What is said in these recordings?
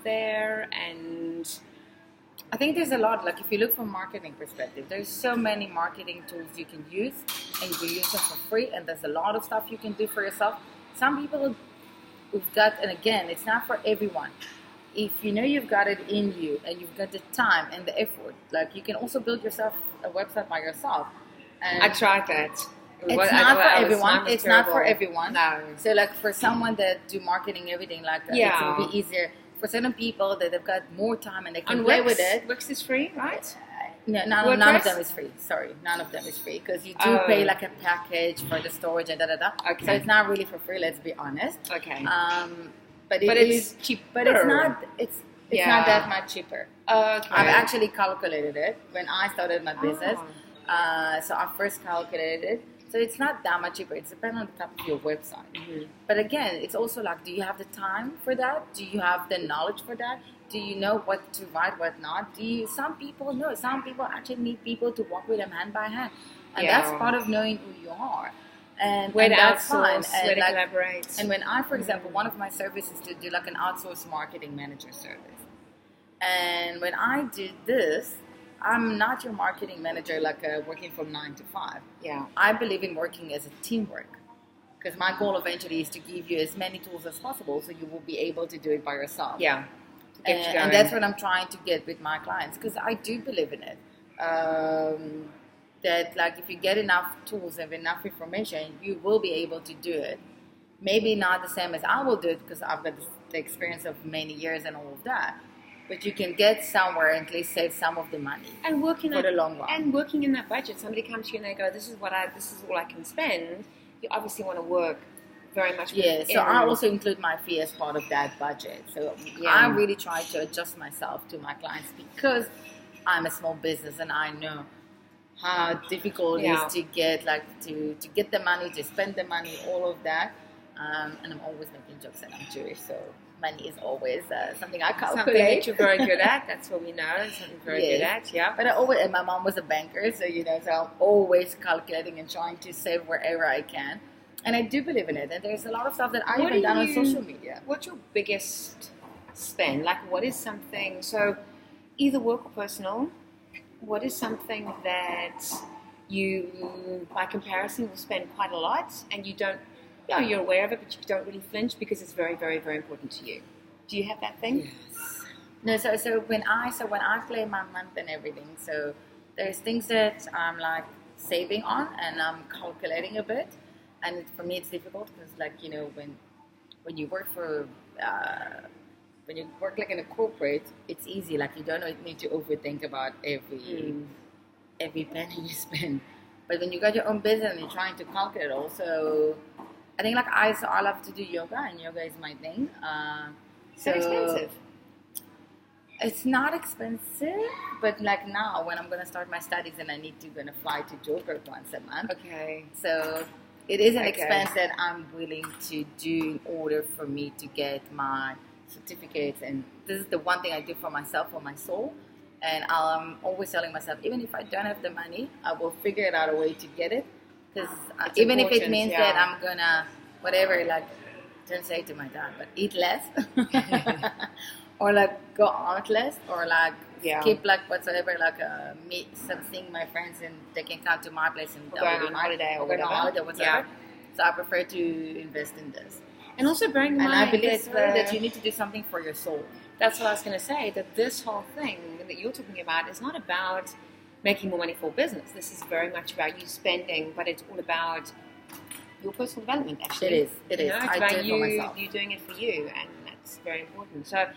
there? And I think there's a lot. Like if you look from marketing perspective, there's so many marketing tools you can use, and you can use them for free. And there's a lot of stuff you can do for yourself. Some people who've got, and again, it's not for everyone. If you know you've got it in you, and you've got the time and the effort, like you can also build yourself a website by yourself. And I tried that. it's not for everyone. It's not for everyone. No. So like for someone that do marketing, everything like that, Yeah. it will be easier. For certain people that have got more time and they can And play Wix, with it. Wix is free, right? No, none WordPress? of them is free. Sorry, none of them is free because you do pay like a package for the storage and da. Okay. So it's not really for free. Let's be honest. Okay. But But it's cheaper. But it's not. It's not that much cheaper. Okay. I've actually calculated it when I started my business. Oh. So I first calculated it. So it's not that much cheaper. It depends on the type of your website. Mm-hmm. But again, it's also like, do you have the time for that? Do you have the knowledge for that? Do you know what to write, what not? Some people know. Some people actually need people to walk with them hand by hand. And that's part of knowing who you are. And Where to that's fine. outsource, And where to like, collaborate. and when I, for example, one of my services to do like an outsourced marketing manager service. And when I did this, I'm not your marketing manager like working from 9 to 5. Yeah. I believe in working as a teamwork. Because my goal eventually is to give you as many tools as possible so you will be able to do it by yourself. Yeah. And that's what I'm trying to get with my clients because I do believe in it. That like if you get enough tools and enough information, you will be able to do it. Maybe not the same as I will do it because I've got the experience of many years and all of that. But you can get somewhere and at least save some of the money And working for the long run. And working in that budget, somebody comes to you and they go, "This is all I can spend." You obviously want to work very much. Yeah, within- so I also include my fee as part of that budget. So I really try to adjust myself to my clients because I'm a small business and I know how difficult it is to get to get the money, to spend the money, all of that. And I'm always making jokes that I'm Jewish, so money is always something I calculate. something that you're very good at. That's what we know. Something you're very good at. Yeah. But and my mom was a banker, so so I'm always calculating and trying to save wherever I can. And I do believe in it. And there's a lot of stuff that I even done on social media. What's your biggest spend? Like, what is something? So, either work or personal. What is something that you, by comparison, will spend quite a lot, and you don't? You're aware of it, but you don't really flinch because it's very, very, very important to you. Do you have that thing? Yes. No, so when I play my month and everything, so there's things that I'm like saving on and I'm calculating a bit, and for me it's difficult because when you work for when you work like in a corporate, it's easy. Like you don't need to overthink about every penny you spend. But when you got your own business and you're trying to calculate also. I think I love to do yoga, and yoga is my thing. So expensive. It's not expensive, but like now when I'm gonna start my studies and I need to gonna fly to Joburg once a month. Okay. So it is an expense that I'm willing to do in order for me to get my certificates, and this is the one thing I do for myself, for my soul. And I'm always telling myself, even if I don't have the money, I will figure it out a way to get it. Because even if it means that I'm gonna, don't say it to my dad, but eat less, or like go out less, or like skip like whatsoever, meet seeing my friends and they can come to my place and go on holiday or whatever. Yeah. So I prefer to invest in this. And also bearing in mind, and I believe that you need to do something for your soul. That's what I was going to say. That this whole thing that you're talking about is not about making more money for business. This is very much about you spending, but it's all about your personal development, actually. It is. It's about you doing it for you, and that's very important. So,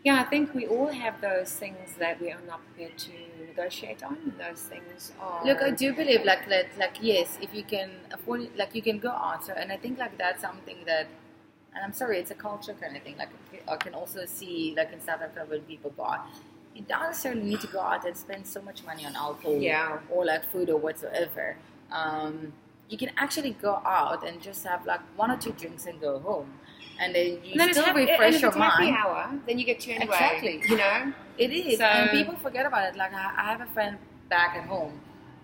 I think we all have those things that we are not prepared to negotiate on. Those things are... Look, I do believe, yes, if you can afford it, you can go out. So, and I think, that's something that, and I'm sorry, it's a culture kind of thing. I can also see, in South Africa, when people go out, you don't necessarily need to go out and spend so much money on alcohol or food or whatsoever. You can actually go out and just have 1 or 2 drinks and go home, and then you still refresh your mind. Happy hour, then you get to anyway. Exactly, it is. So, and people forget about it. I have a friend back at home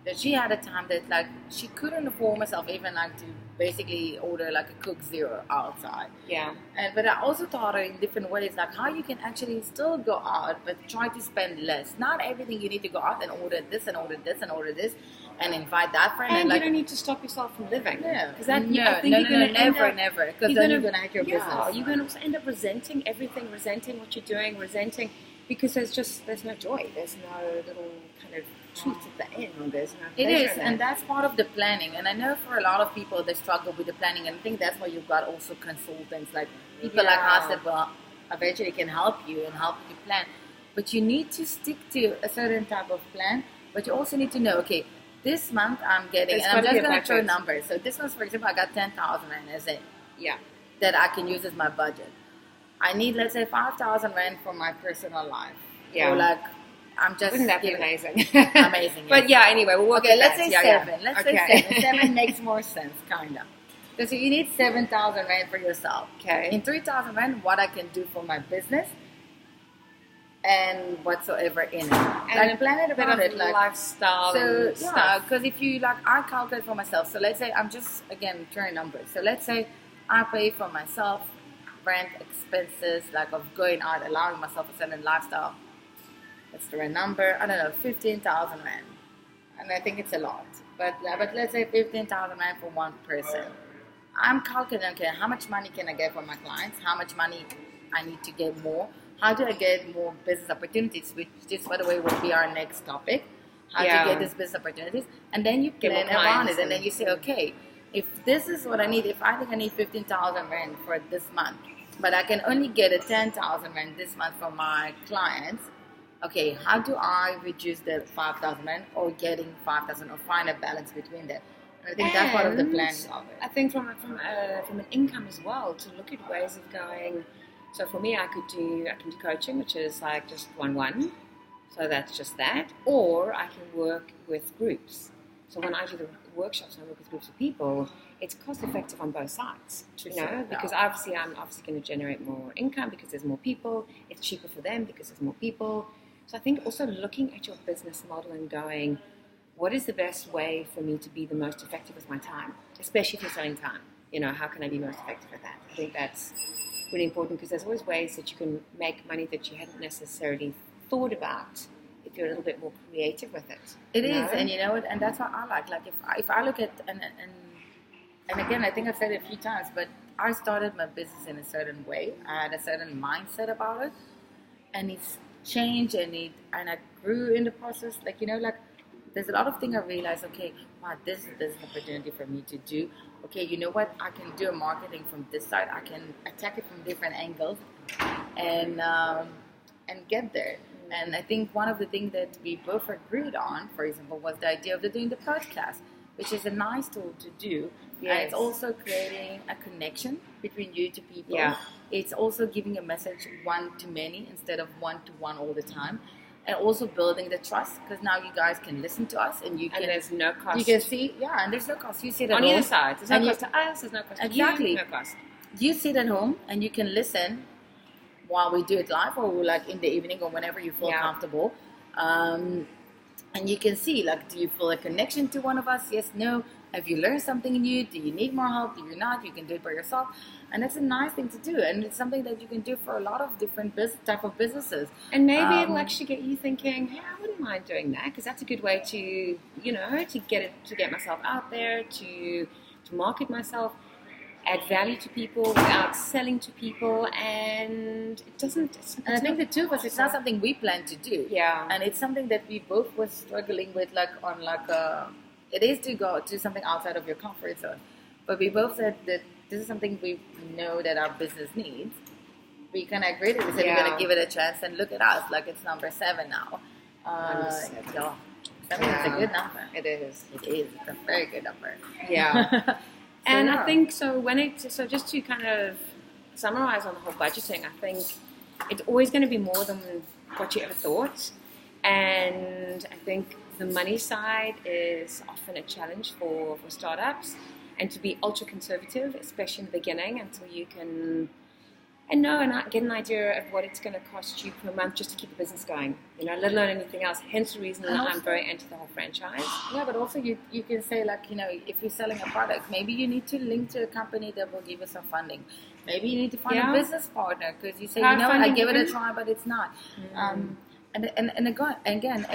that she had a time that she couldn't afford herself even to basically order like a Coke Zero outside. Yeah. But I also taught her in different ways, like how you can actually still go out, but try to spend less. Not everything you need to go out and order this and order this and order this, and invite that friend. And like, you don't need to stop yourself from living. Yeah. Because that, no, I think you're going to never. Because then you're going to hack your business. You're going to also end up resenting everything, resenting what you're doing, resenting, because there's no joy. There's no little kind of treat at the end. There's no It pleasure is, in and it. that's part of the planning. And I know for a lot of people, they struggle with the planning. And I think that's why you've got also consultants, like people like us that will eventually can help you and help you plan. But you need to stick to a certain type of plan. But you also need to know, okay, this month I'm getting, There's and I'm gotta just be a going to throw budget. numbers. So this month, for example, I got 10,000 Rand as it Yeah. that I can use as my budget. I need, let's say, 5,000 Rand for my personal life. Yeah. Or like, I'm just Wouldn't that be giving- amazing? Amazing, But yes. yeah, anyway, we'll work Okay, with let's that. say Yeah, 7. yeah. Let's Okay. say 7. 7 makes more sense, kind of. So you need 7,000 Rand for yourself. Okay. In 3,000 Rand, what I can do for my business and whatsoever in it. And like, plan it a bit around of it. Like, lifestyle so, and yeah, stuff. because if you, like, I calculate for myself. So let's say I'm just, again, throwing numbers. So let's say I pay for myself, rent, expenses, like of going out, allowing myself a certain lifestyle. Let's throw a number, I don't know, 15,000 Rand. And I think it's a lot. But let's say 15,000 Rand for one person. I'm calculating, okay, how much money can I get from my clients? How much money I need to get more? How do I get more business opportunities? Which is, by the way, will be our next topic. How to get these business opportunities. And then you Get more plan around clients it. And then you say, okay, if this is what I need, if I think I need 15,000 Rand for this month, but I can only get a 10,000 Rand this month from my clients, okay, how do I reduce the 5,000 Rand or getting 5,000 or find a balance between that? And I think that's part of the planning of it. I think from an income as well, to look at ways of going. So for me, I can do coaching, which is like just 1-1. So that's just that. Or I can work with groups. So when I do the workshops and I work with groups of people, it's cost effective on both sides. You know, because obviously I'm going to generate more income because there's more people. It's cheaper for them because there's more people. So I think also looking at your business model and going, what is the best way for me to be the most effective with my time, especially if you're selling time? You know, how can I be most effective at that? I think that's really important because there's always ways that you can make money that you hadn't necessarily thought about if you're a little bit more creative with it. It is, and you know what, and that's what I like. Like if I look at and again, I think I've said it a few times, but I started my business in a certain way. I had a certain mindset about it, and it's changed, and I grew in the process. Like, you know, like there's a lot of things I realized. Okay, wow, this is an opportunity for me to do. Okay, you know what? I can do a marketing from this side. I can attack it from different angles, and get there. And I think one of the things that we both agreed on, for example, was the idea of doing the podcast, which is a nice tool to do. Yes. And it's also creating a connection between you to people. Yeah. It's also giving a message one to many instead of one to one all the time. And also building the trust, because now you guys can listen to us and you can. And there's no cost. You can see, yeah, and there's no cost. You sit at on home. either side. There's no and cost to us. There's no cost Exactly. to you. No cost. You sit at home and you can listen while we do it live, or like in the evening, or whenever you feel comfortable. And you can see, like, do you feel a connection to one of us? Yes, no. Have you learned something new? Do you need more help? Do you not? You can do it by yourself. And that's a nice thing to do. And it's something that you can do for a lot of different type of businesses. And maybe it'll actually get you thinking, hey, I wouldn't mind doing that, because that's a good way to, you know, to get myself out there, to market myself, add value to people without selling to people, and it doesn't. And I think the two of us, it's not something we plan to do. Yeah. And it's something that we both were struggling with, like on like it is to go to something outside of your comfort zone. But we both said that this is something we know that our business needs. We kind of agreed. We said we're going to give it a chance, and look at us, like it's number 7 now. So, 7 is a good number. It is. It is. It's a very good number. Yeah. And yeah. I think so so just to kind of summarize on the whole budgeting, I think it's always going to be more than what you ever thought. And I think the money side is often a challenge for startups, and to be ultra conservative, especially in the beginning, until you can and get an idea of what it's going to cost you per month just to keep the business going, let alone anything else. Hence the reason that I'm very anti the whole franchise. Yeah, but also you can say, like, if you're selling a product, maybe you need to link to a company that will give you some funding. Maybe you need to find a business partner, because you say, I give it a try, but it's not. And again,